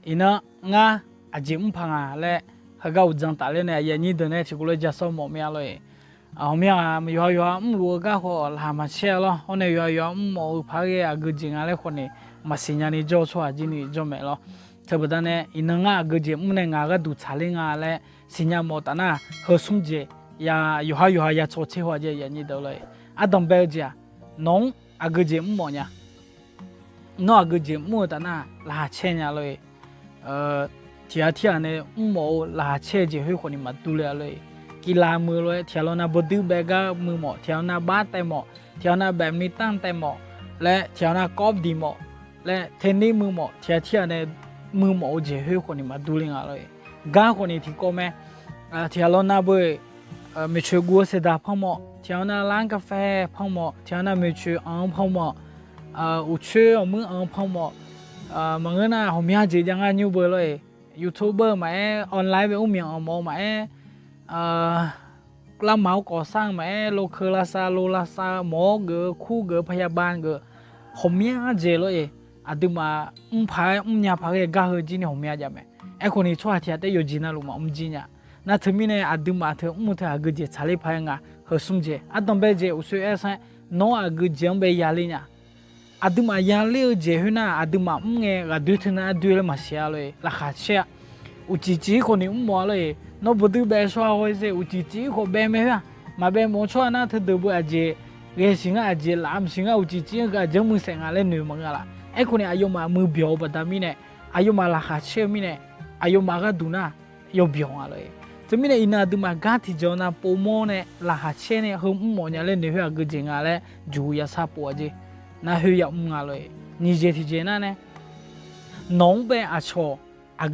อินะงาอาจิมพังและเขาก็จังตาเลยเนี่ยยันนี่เดินเนี่ยที่กูเลยจะสมอเมียเลยเมียมันอยู่รู้ก็เขาลามาเชื่อแล้วเขาเนี่ยอยู่มองพักเอกูจริงอะไรคนนี้มาสิญญาณจ่อชัวจีนี่จ่อไม่แล้วเธอบอกเนี่ยอินะงากูจริงมันเนี่ยงาก็ดูชาลิงาและสิญญาณหมดนะเขาสมเจอยู่อย่าโชว์เชื่อเจยันนี่เดินเลยดมเบลจ้ะน้องกูจริงมันเนี่ยน้องกูจริงมันแต่น่ะลาเชื่อเลยที่เนี่ยหมอลาเชื่อเจให้คนนี้มาดูแลเลยกีฬามือเลยที่เราหน้าบดูเบก้ามือหมอที่เราหน้าบ้านแต่หมอที่เราหน้าแบบมิตันแต่หมอและที่เราหน้ากอบดีหมอและเทนนิสมือหมอที่เนี่ยมือหมอเจให้คนนี้มาดูแลเลยก้าคนนี้ที่ก็แม่ที่เราหน้าบ่ไม่ช่วยกูเสียดายพ่อหมอที่เราหน้าร้านกาแฟพ่อหมอที่เราหน้าไม่ช่วยพ่อหมออุช่วยมือพ่อหมอบางเรื่องนะผมอยากจะยังไงยูเบอร์เลยยูทูบเบอร์ไหมออนไลน์ไปอุ้มยังมองไหมลำเมาก่อสร้างไหมโลเคลาซาโลลาซาหมอเกอคู่เกอพยาบาลเกอผมอยากจะเลยดูมาพายยาพายกาเฮจีนี่ผมอยากจะไหมคนนี้ช่วยที่จะอยู่จีน่าลูมาจีน่ะน่าถึงมีเนี่ยดูมาเธอเธอก็จะชาลีพายงาเฮสุ่มเจต้องไปเจอุสุเอสันน้องก็จะไปยาลีเนี่ยดูมายาลีเจหุ่นดูมาเนี่ยก็ดูถึงดูเลยมาเสียเลยราคาเสียอุจิจีคนนี้มัวเลยน้องบุตรเบสว่าไว้สิอุจิจีเขาเบะไม่ฮะมาเบะมั่วชัวน่ะเธอดูบุอาเจเรื่องสิ่งอาเจลามสิ่งอุจิจีก็จะมือเสียงอะไรหนึ่งมั้งละคนนี้อายุมามือเบี้ยวบัดมีเนี่ยอายุมาราคาเชื่อมีเนี่ยอายุมาก็ดูน่ะยอเบี้ยวอะไรจะมีเนี่ยอินาดูมาการที่เจ้าน่ะโปรโมเนี่ยราคาเชื่อเนี่ยเขามัวเนี่ยเลยเนี่ยก็จริงอะไรจูยาซาปัวเจน่ะเฮียอะไรนี่เจที่เจน่ะเนี่ยน้องเบะอาชัว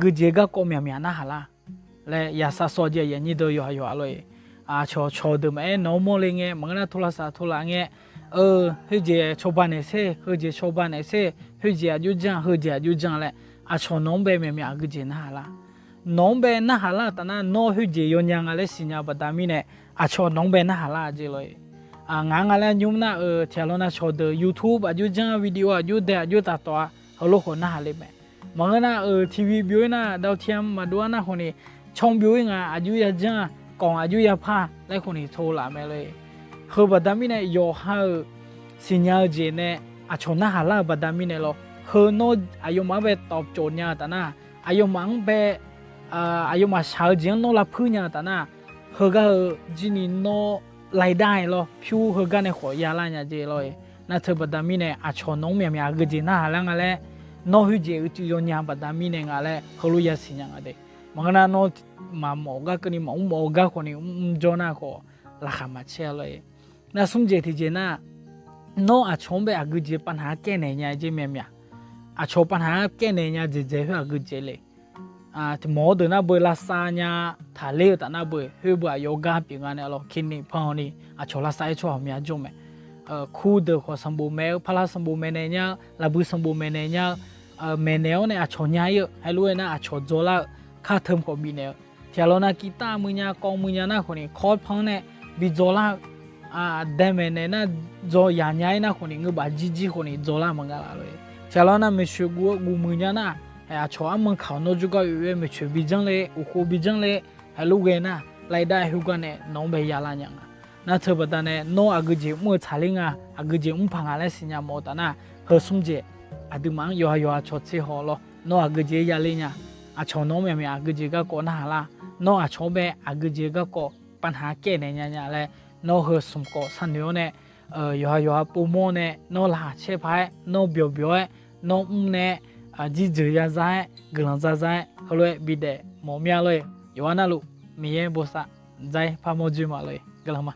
ก็เจก็ก็มีน่ะฮะละและยาสาสอเจยันนี่เดียวอยู่เลยชอดูมั้ยน้องโมเลงเงี้ยมันก็ทุลาเงี้ยเฮ้ยเจชอบบ้านเซ่เฮ้ยเจชอบบ้านเซ่เฮ้ยเจอยู่จังเลยชอน้องเบะมีก็เจน่ะฮะละน้องเบะน่ะฮะละแต่น่ะน้องเฮ้ยเจยอนยังอะไรสิญญาบัดมีเนี่ยชอน้องเบะน่ะฮะละเจเลยงานอะไรยุ่งน่ะเที่ยวน่ะชอดู YouTube อยู่จังวิดีโออยู่ตัดต่อเขาลูกคนน่ะฮะเลยมั้ยมันก็น่ะทีวีบิวน่ะดาวเทียมมาดูน่ะคนนี้ช่องบิวงาอายุยาจังกองอายุยาผ้าและคนนี้โทรละไม่เลยคือบัดมีเนี่ยยอหาสิญญาเจเนี่ยชนน่ะฮะละบัดมีเนี่ยหรอคือโนอายุมาเบตอบโจทย์เนี่ยแต่น่ะอายุมังเบอายุมาชาวจีนโนละพื้นเนี่ยแต่น่ะคือก็จีนี่โนไล่ได้หรอผิวคือก็เนี่ยขอยาละเนี่ยเจเลยน่าเธอบัดมีเนี่ยชนน้องเมียก็จีน่ะฮะละงั้นแหละน้องเจอุจิยอนยาบัดมีเนี่ยงั้นแหละเขารู้ยาสิญญาเด็กมันก็น่าโน้ตมาหมอก็นี่หมอก็คนนี้จอน่าก็ราคามาเชื่อเลยน่าสมเจที่เจน่าโน้ชมไปกูเจปัญหาแก้เนี่ยเจเมียชอบปัญหาแก้เนี่ยเจให้กูเจเลยที่หมอเดินน่าเบลาซาเนี่ยทะเลแต่น่าเบลเฮ้ยเบลโยกาปีกันเนี่ยเราคิดนี่พอนี่ชอบลาซาชอบเมียจงไหมคู่เดือดขอสมบูรณ์แม้พลาสมบูรณ์แม้เนี่ยลาบุสมบูรณ์แม้เนี่ยแม่เนี่ยเนี่ยชอบเนี่ยเยอะให้รู้นะชอบโจละข้าเทิมของบีเนี่ยที่เราหน้ากีตาร์มือเนี่ยกองมือเนี่ยนะคนนี้คอร์ดพังเนี่ยบิโจล่าเดมเนี่ยนะโจยานใหญ่นะคนนี้เงือบจีคนนี้โจล่ามังกรเลยที่เราหน้าไม่ช่วยกูมือเนี่ยนะชอบมันเขาโน้จุก็อยู่ไม่ช่วยบิจังเลยอุโคบิจังเลยให้ลูกเองนะไล่ได้หุกันเนี่ยน้องไปยาลายังน่าเธอบอกเนี่ยน้องกูเจมือชาลิงกูเจพังอะไรสิญญาหมดนะเฮอสุ่มเจดูมังอยู่ชดเชยหัวล้อน้องกูเจยาลิเนี่ยชอบน้องเมียกูเจก็ก่อนหน้าละน้องชอบเบกูเจก็ก่อปัญหาแก้เนี่ยเลยน้องเฮสุ่มก่อสัญญาเนี่ยอยู่ปูโมเนี่ยน้องลาเชฟไปน้องเบียวน้องเนี่ยจีจือยาใจกลังใจเขาเลยบิดเดหมอเมียเลยอยู่ว่านั่นลูกมีเองบุษะใจพาโมจิมาเลยกลังมา